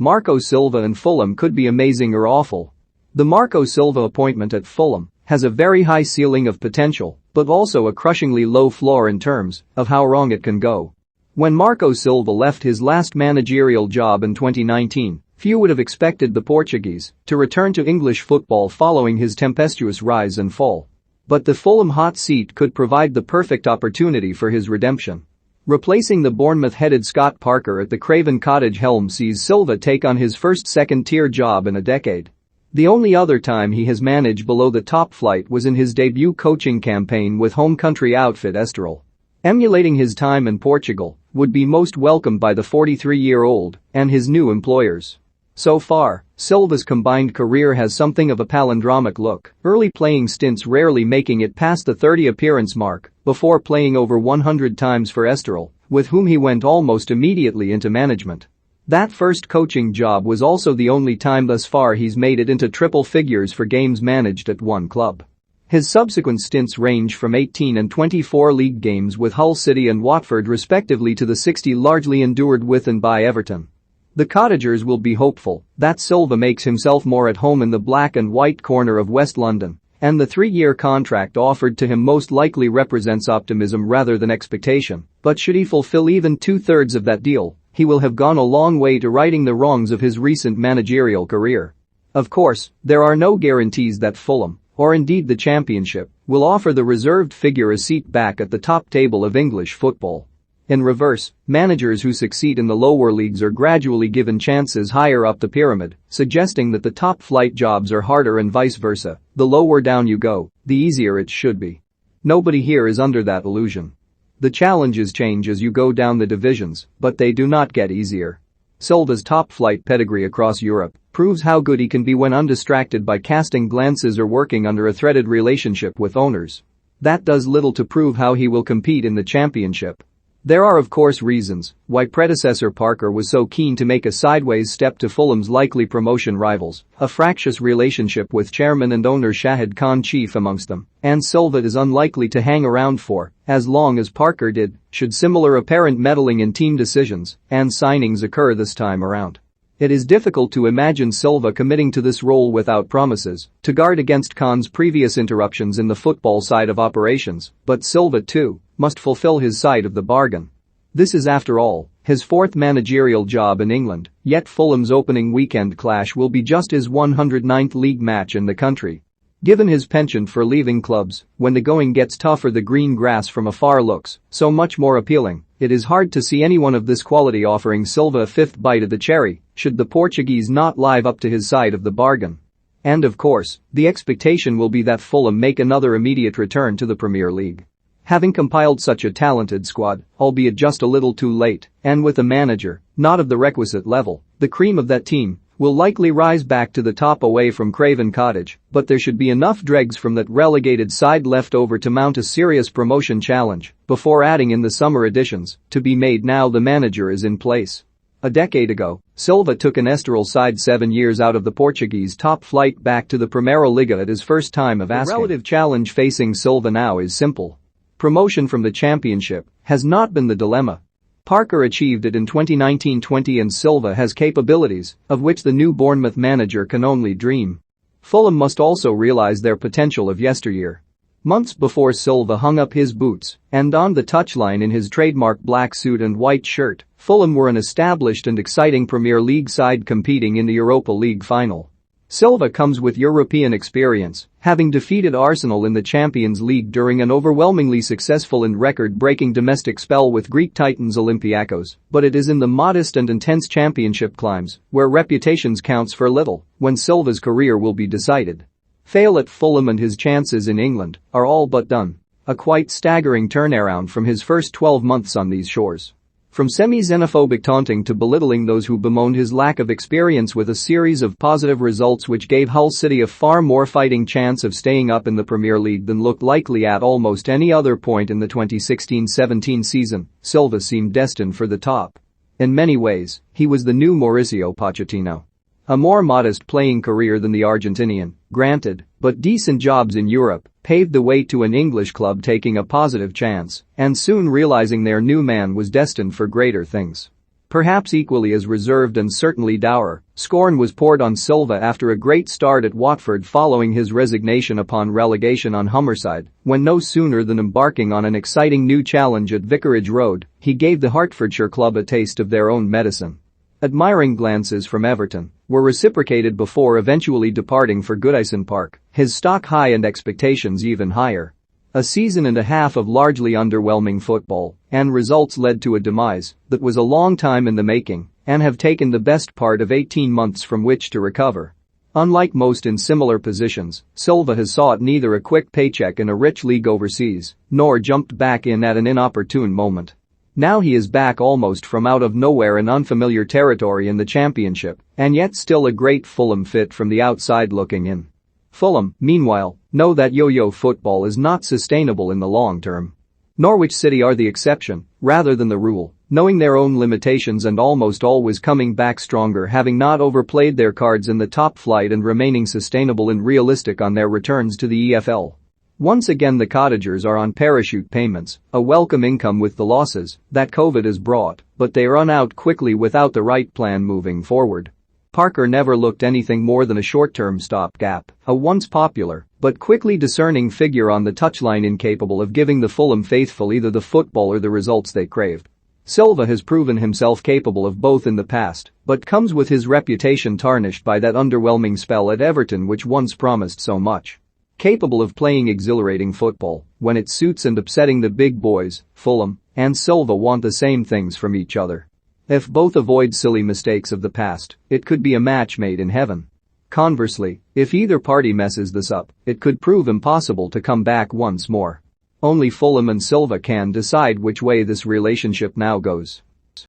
Marco Silva and Fulham could be amazing or awful. The Marco Silva appointment at Fulham has a very high ceiling of potential, but also a crushingly low floor in terms of how wrong it can go. When Marco Silva left his last managerial job in 2019, few would have expected the Portuguese to return to English football following his tempestuous rise and fall. But the Fulham hot seat could provide the perfect opportunity for his redemption. Replacing the Bournemouth-headed Scott Parker at the Craven Cottage helm sees Silva take on his first second-tier job in a decade. The only other time he has managed below the top flight was in his debut coaching campaign with home country outfit Estoril. Emulating his time in Portugal would be most welcomed by the 43-year-old and his new employers. So far, Silva's combined career has something of a palindromic look, early playing stints rarely making it past the 30-appearance mark before playing over 100 times for Estoril, with whom he went almost immediately into management. That first coaching job was also the only time thus far he's made it into triple figures for games managed at one club. His subsequent stints range from 18 and 24 league games with Hull City and Watford respectively to the 60 largely endured with and by Everton. The Cottagers will be hopeful that Silva makes himself more at home in the black and white corner of West London, and the 3-year contract offered to him most likely represents optimism rather than expectation, but should he fulfill even 2/3 of that deal, he will have gone a long way to righting the wrongs of his recent managerial career. Of course, there are no guarantees that Fulham, or indeed the Championship, will offer the reserved figure a seat back at the top table of English football. In reverse, managers who succeed in the lower leagues are gradually given chances higher up the pyramid, suggesting that the top-flight jobs are harder and vice versa. The lower down you go, the easier it should be. Nobody here is under that illusion. The challenges change as you go down the divisions, but they do not get easier. Silva's top-flight pedigree across Europe proves how good he can be when undistracted by casting glances or working under a threaded relationship with owners. That does little to prove how he will compete in the Championship. There are of course reasons why predecessor Parker was so keen to make a sideways step to Fulham's likely promotion rivals, a fractious relationship with chairman and owner Shahid Khan chief amongst them, and Silva is unlikely to hang around for as long as Parker did, should similar apparent meddling in team decisions and signings occur this time around. It is difficult to imagine Silva committing to this role without promises to guard against Khan's previous interruptions in the football side of operations, but Silva too must fulfill his side of the bargain. This is after all his 4th managerial job in England, yet Fulham's opening weekend clash will be just his 109th league match in the country. Given his penchant for leaving clubs when the going gets tougher, the green grass from afar looks so much more appealing. It is hard to see anyone of this quality offering Silva a 5th bite of the cherry should the Portuguese not live up to his side of the bargain. And of course, the expectation will be that Fulham make another immediate return to the Premier League. Having compiled such a talented squad, albeit just a little too late, and with a manager not of the requisite level, the cream of that team will likely rise back to the top away from Craven Cottage, but there should be enough dregs from that relegated side left over to mount a serious promotion challenge before adding in the summer additions to be made now the manager is in place. A decade ago, Silva took an Estoril side 7 years out of the Portuguese top flight back to the Primeira Liga at his first time of asking. The relative challenge facing Silva now is simple. Promotion from the Championship has not been the dilemma. Parker achieved it in 2019-20 and Silva has capabilities of which the new Bournemouth manager can only dream. Fulham must also realize their potential of yesteryear. Months before Silva hung up his boots and donned the touchline in his trademark black suit and white shirt, Fulham were an established and exciting Premier League side competing in the Europa League final. Silva comes with European experience, having defeated Arsenal in the Champions League during an overwhelmingly successful and record-breaking domestic spell with Greek titans Olympiacos, but it is in the modest and intense championship climbs, where reputations counts for little, when Silva's career will be decided. Fail at Fulham and his chances in England are all but done. A quite staggering turnaround from his first 12 months on these shores. From semi-xenophobic taunting to belittling those who bemoaned his lack of experience with a series of positive results which gave Hull City a far more fighting chance of staying up in the Premier League than looked likely at almost any other point in the 2016-17 season, Silva seemed destined for the top. In many ways, he was the new Mauricio Pochettino. A more modest playing career than the Argentinian, granted, but decent jobs in Europe paved the way to an English club taking a positive chance and soon realizing their new man was destined for greater things. Perhaps equally as reserved and certainly dour, scorn was poured on Silva after a great start at Watford following his resignation upon relegation on Humberside, when no sooner than embarking on an exciting new challenge at Vicarage Road, he gave the Hertfordshire club a taste of their own medicine. Admiring glances from Everton were reciprocated before eventually departing for Goodison Park, his stock high and expectations even higher. A season and a half of largely underwhelming football and results led to a demise that was a long time in the making and have taken the best part of 18 months from which to recover. Unlike most in similar positions, Silva has sought neither a quick paycheck in a rich league overseas nor jumped back in at an inopportune moment. Now he is back almost from out of nowhere in unfamiliar territory in the Championship, and yet still a great Fulham fit from the outside looking in. Fulham, meanwhile, know that yo-yo football is not sustainable in the long term. Norwich City are the exception, rather than the rule, knowing their own limitations and almost always coming back stronger, having not overplayed their cards in the top flight and remaining sustainable and realistic on their returns to the EFL. Once again the Cottagers are on parachute payments, a welcome income with the losses that COVID has brought, but they run out quickly without the right plan moving forward. Parker never looked anything more than a short-term stopgap, a once popular but quickly discerning figure on the touchline incapable of giving the Fulham faithful either the football or the results they craved. Silva has proven himself capable of both in the past, but comes with his reputation tarnished by that underwhelming spell at Everton which once promised so much. Capable of playing exhilarating football when it suits and upsetting the big boys, Fulham and Silva want the same things from each other. If both avoid silly mistakes of the past, it could be a match made in heaven. Conversely, if either party messes this up, it could prove impossible to come back once more. Only Fulham and Silva can decide which way this relationship now goes.